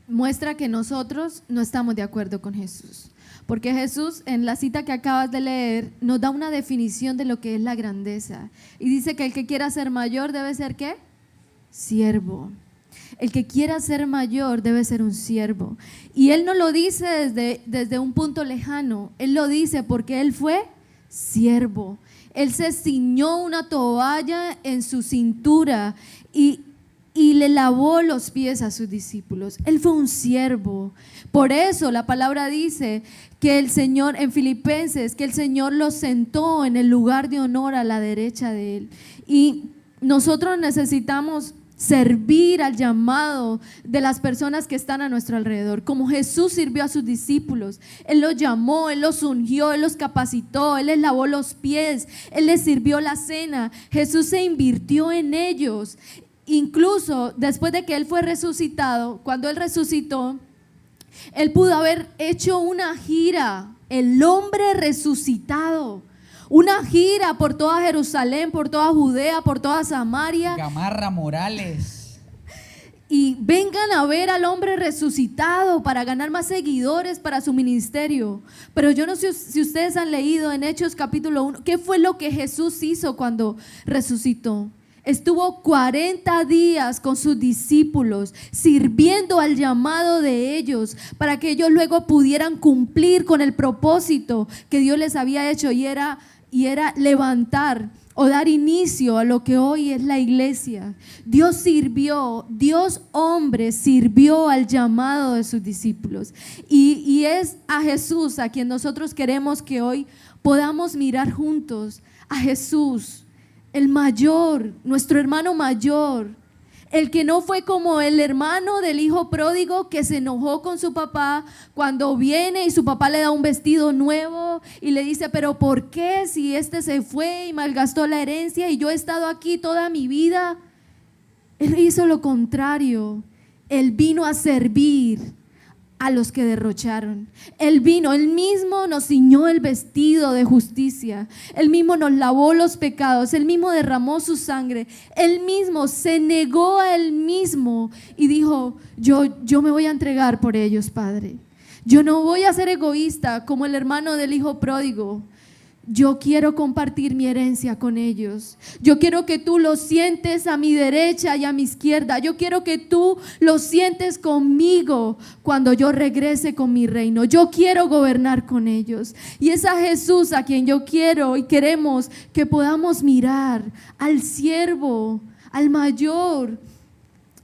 muestra que nosotros no estamos de acuerdo con Jesús. Porque Jesús, en la cita que acabas de leer, nos da una definición de lo que es la grandeza. Y dice que el que quiera ser mayor debe ser ¿qué? Siervo. El que quiera ser mayor debe ser un siervo. Y Él no lo dice desde un punto lejano. Él lo dice porque Él fue siervo. Él se ciñó una toalla en su cintura y le lavó los pies a sus discípulos. Él fue un siervo. Por eso la palabra dice que el Señor, en Filipenses, que el Señor lo sentó en el lugar de honor a la derecha de Él. Y nosotros necesitamos servir al llamado de las personas que están a nuestro alrededor, como Jesús sirvió a sus discípulos. Él los llamó, Él los ungió, Él los capacitó, Él les lavó los pies, Él les sirvió la cena. Jesús se invirtió en ellos. Incluso después de que Él fue resucitado, cuando Él resucitó, Él pudo haber hecho una gira, el hombre resucitado, una gira por toda Jerusalén, por toda Judea, por toda Samaria. Gamarra Morales. Y vengan a ver al hombre resucitado para ganar más seguidores para su ministerio. Pero yo no sé si ustedes han leído en Hechos capítulo 1, ¿qué fue lo que Jesús hizo cuando resucitó? Estuvo 40 días con sus discípulos, sirviendo al llamado de ellos, para que ellos luego pudieran cumplir con el propósito que Dios les había hecho, y era levantar o dar inicio a lo que hoy es la iglesia. Dios sirvió, Dios hombre sirvió al llamado de sus discípulos, y es a Jesús a quien nosotros queremos que hoy podamos mirar juntos, a Jesús, el mayor, nuestro hermano mayor, el que no fue como el hermano del hijo pródigo que se enojó con su papá cuando viene y su papá le da un vestido nuevo y le dice, pero ¿por qué si este se fue y malgastó la herencia y yo he estado aquí toda mi vida? Él hizo lo contrario. Él vino a servir a los que derrocharon. Él vino, Él mismo nos ciñó el vestido de justicia. Él mismo nos lavó los pecados. Él mismo derramó su sangre. Él mismo se negó a Él mismo y dijo, yo me voy a entregar por ellos, Padre. Yo no voy a ser egoísta como el hermano del hijo pródigo. Yo quiero compartir mi herencia con ellos. Yo quiero que tú lo sientes a mi derecha y a mi izquierda. Yo quiero que tú lo sientes conmigo cuando yo regrese con mi reino. Yo quiero gobernar con ellos. Y es a Jesús a quien yo quiero y queremos que podamos mirar, al siervo, al mayor,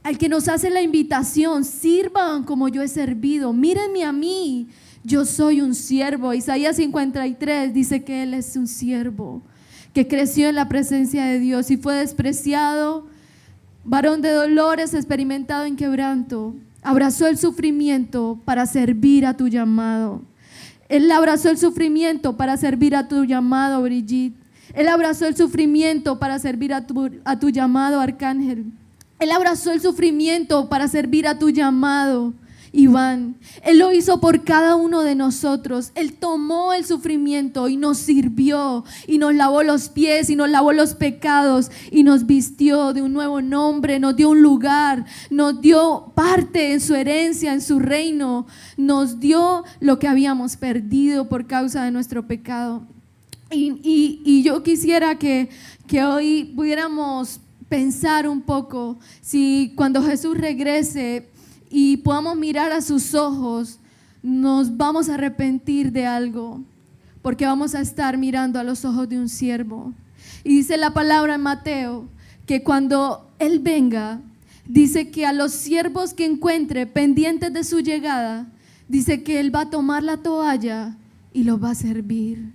al que nos hace la invitación: sirvan como yo he servido. Mírenme a mí. Yo soy un siervo. Isaías 53 dice que Él es un siervo que creció en la presencia de Dios y fue despreciado, varón de dolores, experimentado en quebranto. Abrazó el sufrimiento para servir a tu llamado. Él abrazó el sufrimiento para servir a tu llamado, Brigitte. Él abrazó el sufrimiento para servir a tu llamado, Arcángel. Él abrazó el sufrimiento para servir a tu llamado, Iván. Él lo hizo por cada uno de nosotros. Él tomó el sufrimiento y nos sirvió y nos lavó los pies y nos lavó los pecados y nos vistió de un nuevo nombre, nos dio un lugar, nos dio parte en su herencia, en su reino, nos dio lo que habíamos perdido por causa de nuestro pecado. Y yo quisiera que hoy pudiéramos pensar un poco si cuando Jesús regrese y podamos mirar a sus ojos, nos vamos a arrepentir de algo, porque vamos a estar mirando a los ojos de un siervo. Y dice la palabra en Mateo que cuando Él venga, dice que a los siervos que encuentre pendientes de su llegada, dice que Él va a tomar la toalla y los va a servir.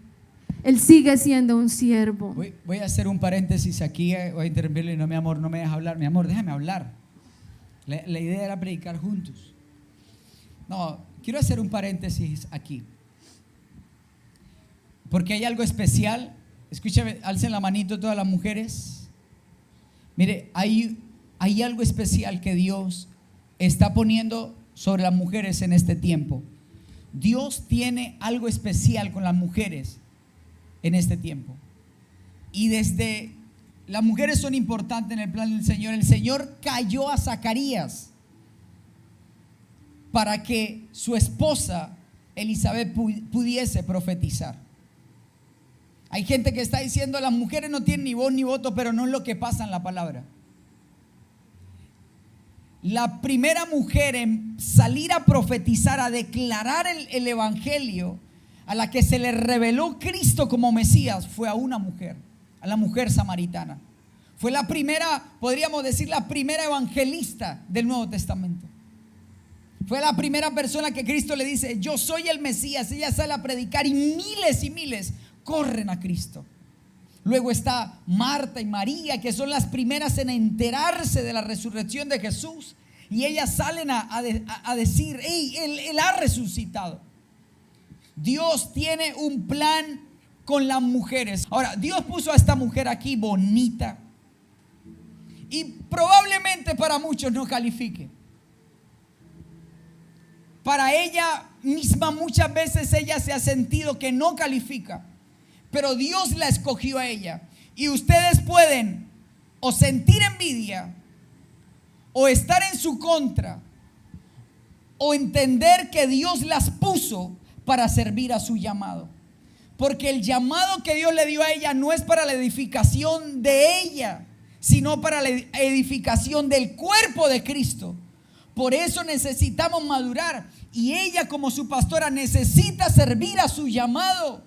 Él sigue siendo un siervo. Voy a hacer un paréntesis aquí, voy a interrumpirle. No, mi amor, no me dejes hablar. Mi amor, déjame hablar. La idea era predicar juntos. No, quiero hacer un paréntesis aquí, porque hay algo especial. Escúchame, alcen la manito todas las mujeres. Mire, hay algo especial que Dios está poniendo sobre las mujeres en este tiempo. Dios tiene algo especial con las mujeres en este tiempo. Y desde las mujeres son importantes en el plan del Señor. El Señor cayó a Zacarías para que su esposa Elizabeth pudiese profetizar. Hay gente que está diciendo las mujeres no tienen ni voz ni voto, pero no es lo que pasa en la palabra. La primera mujer en salir a profetizar, a declarar el evangelio, a la que se le reveló Cristo como Mesías, fue a una mujer, a la mujer samaritana. Fue la primera, podríamos decir, la primera evangelista del Nuevo Testamento. Fue la primera persona que Cristo le dice: yo soy el Mesías. Ella sale a predicar y miles corren a Cristo. Luego está Marta y María, que son las primeras en enterarse de la resurrección de Jesús, y ellas salen a decir: hey, él ha resucitado. Dios tiene un plan con las mujeres. Ahora, Dios puso a esta mujer aquí bonita, y probablemente para muchos no califique. Para ella misma muchas veces ella se ha sentido que no califica, pero Dios la escogió a ella. Y ustedes pueden o sentir envidia, o estar en su contra, o entender que Dios las puso para servir a su llamado. Porque el llamado que Dios le dio a ella no es para la edificación de ella, sino para la edificación del cuerpo de Cristo. Por eso necesitamos madurar, y ella, como su pastora, necesita servir a su llamado.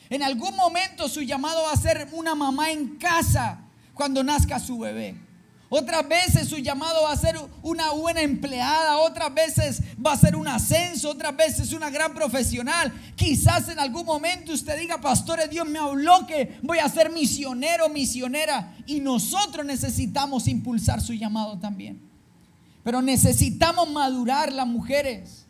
En algún momento su llamado va a ser una mamá en casa cuando nazca su bebé. Otras veces su llamado va a ser una buena empleada, otras veces va a ser un ascenso, otras veces una gran profesional. Quizás en algún momento usted diga: pastores, Dios me habló que voy a ser misionero, misionera. Y nosotros necesitamos impulsar su llamado también. Pero necesitamos madurar las mujeres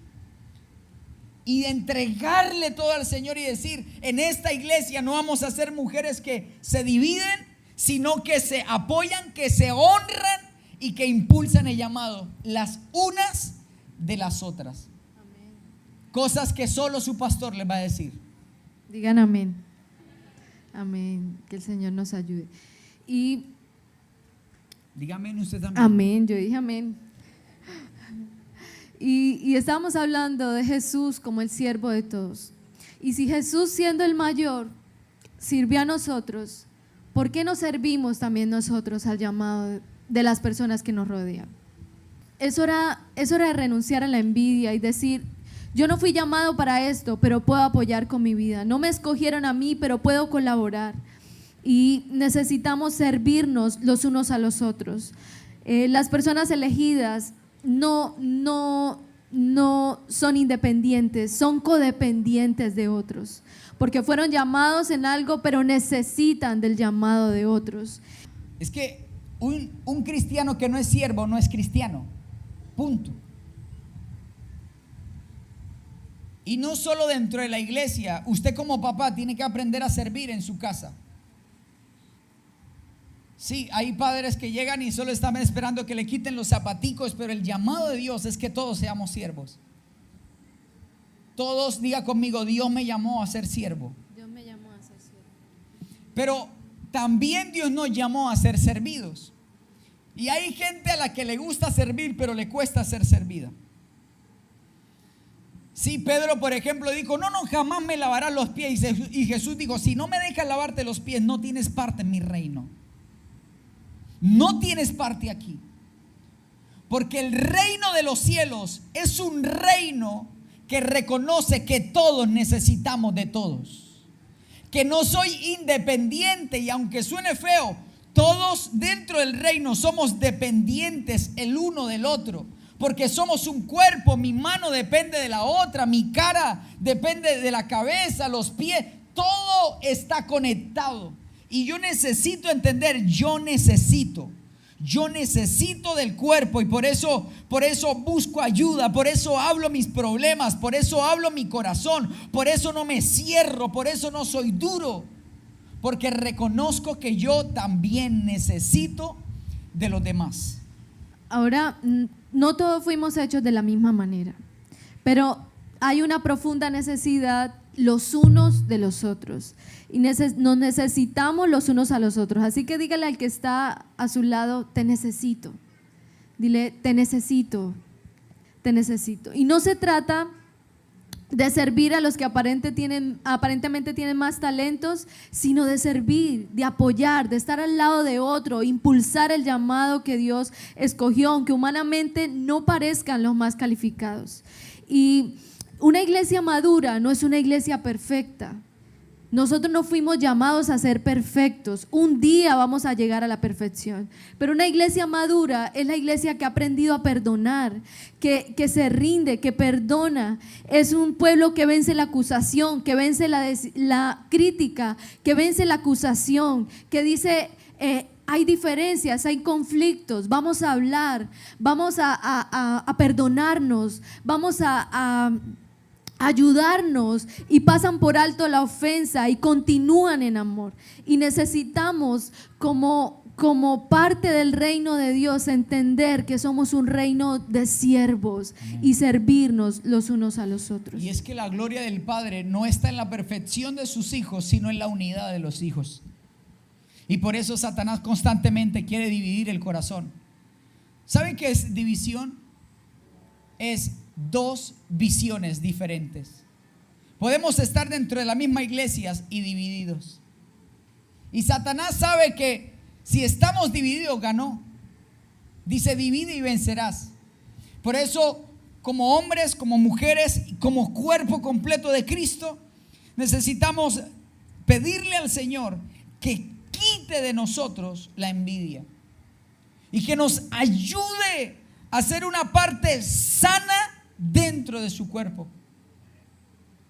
y entregarle todo al Señor y decir: en esta iglesia no vamos a ser mujeres que se dividen, sino que se apoyan, que se honran y que impulsan el llamado, las unas de las otras. Amén. cosas que solo su pastor les va a decir. Digan amén. Amén. Que el Señor nos ayude. Y Dígame usted también. amén, yo dije amén. Y estábamos hablando de Jesús como el siervo de todos. Y si Jesús, siendo el mayor, sirvió a nosotros, ¿por qué no servimos también nosotros al llamado de las personas que nos rodean? Es hora de renunciar a la envidia y decir: yo no fui llamado para esto, pero puedo apoyar con mi vida. No me escogieron a mí, pero puedo colaborar. Y necesitamos servirnos los unos a los otros. Las personas elegidas no son independientes, son codependientes de otros, porque fueron llamados en algo, pero necesitan del llamado de otros. Es que un cristiano que no es siervo no es cristiano. Punto. Y no solo dentro de la iglesia, usted como papá tiene que aprender a servir en su casa. Sí, hay padres que llegan y solo están esperando que le quiten los zapaticos, pero el llamado de Dios es que todos seamos siervos. Todos, diga conmigo: Dios me llamó a ser siervo. Dios me llamó a ser siervo. Pero también Dios nos llamó a ser servidos. Y hay gente a la que le gusta servir, pero le cuesta ser servida. Sí, Pedro, por ejemplo, dijo: no, jamás me lavarás los pies. Y Jesús dijo: si no me dejas lavarte los pies, no tienes parte en mi reino. No tienes parte aquí. Porque el reino de los cielos es un reino que reconoce que todos necesitamos de todos. Que no soy independiente, y aunque suene feo, todos dentro del reino somos dependientes el uno del otro. Porque somos un cuerpo, mi mano depende de la otra, mi cara depende de la cabeza, los pies, todo está conectado. Y yo necesito entender, yo necesito del cuerpo, y por eso busco ayuda, por eso hablo mis problemas, por eso hablo mi corazón, por eso no me cierro, por eso no soy duro, porque reconozco que yo también necesito de los demás. Ahora, no todos fuimos hechos de la misma manera, pero hay una profunda necesidad los unos de los otros, y nos necesitamos los unos a los otros. Así que dígale al que está a su lado: te necesito. Dile: te necesito, te necesito. Y no se trata de servir a los que aparentemente tienen más talentos, sino de servir, de apoyar, de estar al lado de otro, impulsar el llamado que Dios escogió, aunque humanamente no parezcan los más calificados. Y una iglesia madura no es una iglesia perfecta. Nosotros no fuimos llamados a ser perfectos. Un día vamos a llegar a la perfección. Pero una iglesia madura es la iglesia que ha aprendido a perdonar, que se rinde, que perdona. Es un pueblo que vence la acusación, que vence la crítica, que vence la acusación, que dice: hay diferencias, hay conflictos, vamos a hablar, vamos a perdonarnos, vamos a ayudarnos, y pasan por alto la ofensa y continúan en amor. Y necesitamos como parte del reino de Dios entender que somos un reino de siervos. Amén. Y servirnos los unos a los otros. Y es que la gloria del Padre no está en la perfección de sus hijos, sino en la unidad de los hijos. Y por eso Satanás constantemente quiere dividir el corazón. ¿Saben qué es división? Es dos visiones diferentes. Podemos estar dentro de la misma iglesia y divididos. Y Satanás sabe que si estamos divididos, ganó. Dice: divide y vencerás. Por eso, como hombres, como mujeres, como cuerpo completo de Cristo, necesitamos pedirle al Señor que quite de nosotros la envidia y que nos ayude a ser una parte sana dentro de su cuerpo.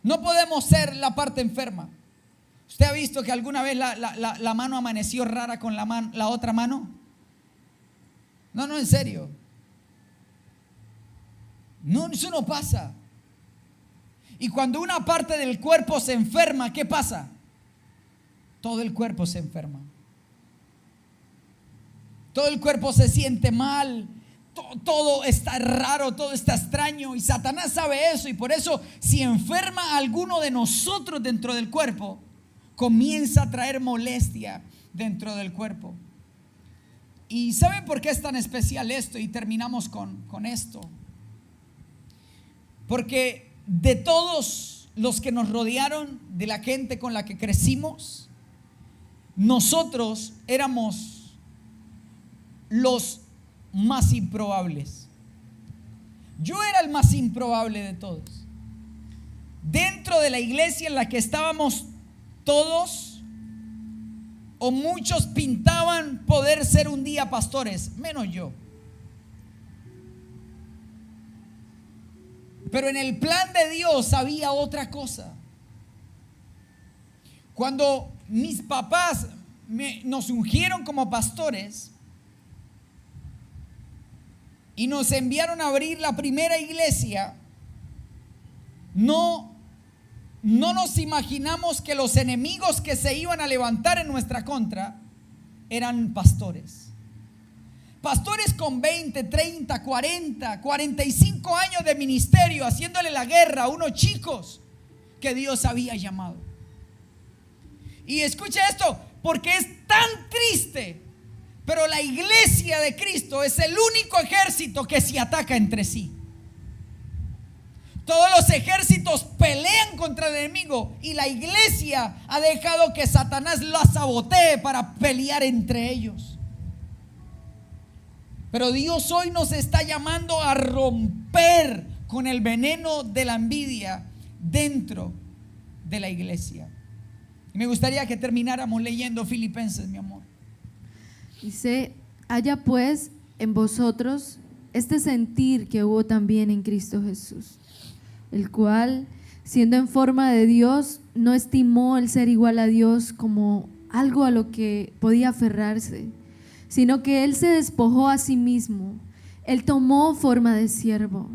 No podemos ser la parte enferma. ¿Usted ha visto que alguna vez la mano amaneció rara con la otra mano? No, en serio. No, eso no pasa. Y cuando una parte del cuerpo se enferma, ¿qué pasa? Todo el cuerpo se enferma. Todo el cuerpo se siente mal, todo está raro, todo está extraño, y Satanás sabe eso, y por eso si enferma a alguno de nosotros dentro del cuerpo, comienza a traer molestia dentro del cuerpo. ¿Y saben por qué es tan especial esto? Y terminamos con esto. Porque de todos los que nos rodearon, de la gente con la que crecimos, nosotros éramos los más improbables. Yo era el más improbable de todos. Dentro de la iglesia en la que estábamos todos, o muchos pintaban poder ser un día pastores, menos yo. Pero en el plan de Dios había otra cosa. Cuando mis papás nos ungieron como pastores y nos enviaron a abrir la primera iglesia, no nos imaginamos que los enemigos que se iban a levantar en nuestra contra eran pastores. Pastores con 20, 30, 40, 45 años de ministerio, haciéndole la guerra a unos chicos que Dios había llamado. Y escucha esto, porque es tan triste, pero la iglesia de Cristo es el único ejército que se ataca entre sí. Todos los ejércitos pelean contra el enemigo, y la iglesia ha dejado que Satanás la sabotee para pelear entre ellos. Pero Dios hoy nos está llamando a romper con el veneno de la envidia dentro de la iglesia. Y me gustaría que termináramos leyendo Filipenses, mi amor. Dice: haya pues en vosotros este sentir que hubo también en Cristo Jesús, el cual, siendo en forma de Dios, no estimó el ser igual a Dios como algo a lo que podía aferrarse, sino que Él se despojó a sí mismo. Él tomó forma de siervo,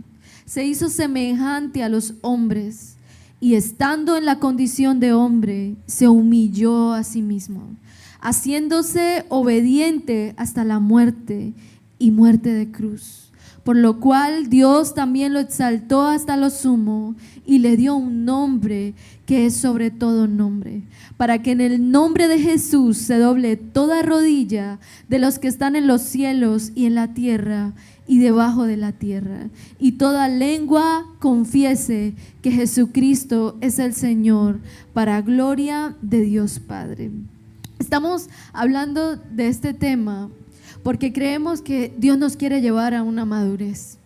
se hizo semejante a los hombres, y estando en la condición de hombre, se humilló a sí mismo, haciéndose obediente hasta la muerte, y muerte de cruz. Por lo cual Dios también lo exaltó hasta lo sumo y le dio un nombre que es sobre todo nombre, para que en el nombre de Jesús se doble toda rodilla de los que están en los cielos y en la tierra y debajo de la tierra, y toda lengua confiese que Jesucristo es el Señor, para gloria de Dios Padre. Estamos hablando de este tema porque creemos que Dios nos quiere llevar a una madurez,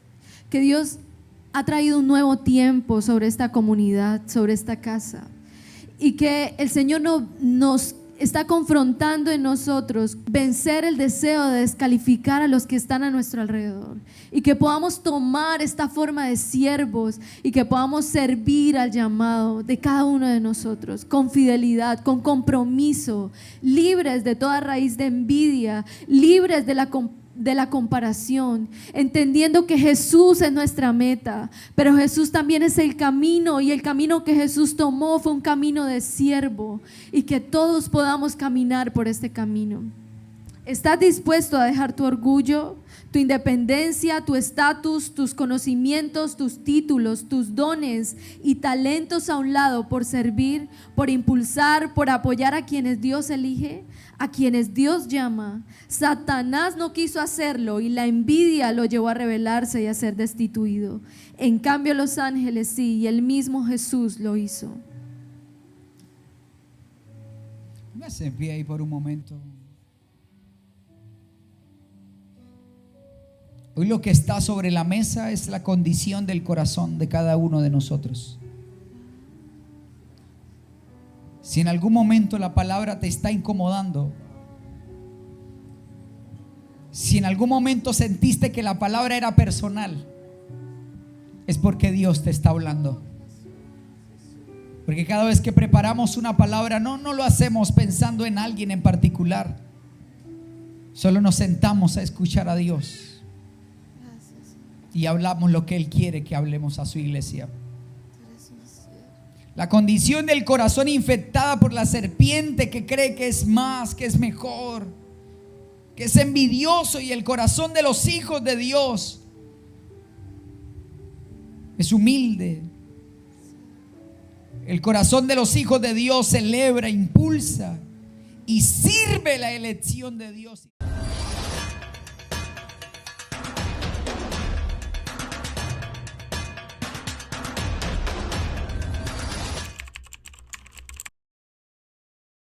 que Dios ha traído un nuevo tiempo sobre esta comunidad, sobre esta casa, y que el Señor nos está confrontando en nosotros vencer el deseo de descalificar a los que están a nuestro alrededor, y que podamos tomar esta forma de siervos y que podamos servir al llamado de cada uno de nosotros con fidelidad, con compromiso, libres de toda raíz de envidia, libres de la comparación, entendiendo que Jesús es nuestra meta, pero Jesús también es el camino, y el camino que Jesús tomó fue un camino de siervo, y que todos podamos caminar por este camino. ¿Estás dispuesto a dejar tu orgullo, tu independencia, tu estatus, tus conocimientos, tus títulos, tus dones y talentos a un lado por servir, por impulsar, por apoyar a quienes Dios elige, a quienes Dios llama? Satanás no quiso hacerlo, y la envidia lo llevó a rebelarse y a ser destituido. En cambio los ángeles sí, y el mismo Jesús lo hizo. Póngase en pie ahí por un momento. Hoy lo que está sobre la mesa es la condición del corazón de cada uno de nosotros. Si en algún momento la palabra te está incomodando, si en algún momento sentiste que la palabra era personal, es porque Dios te está hablando. Porque cada vez que preparamos una palabra, no lo hacemos pensando en alguien en particular. Solo nos sentamos a escuchar a Dios y hablamos lo que Él quiere que hablemos a su iglesia. La condición del corazón infectada por la serpiente, que cree que es más, que es mejor, que es envidioso, y el corazón de los hijos de Dios es humilde. El corazón de los hijos de Dios celebra, impulsa y sirve la elección de Dios.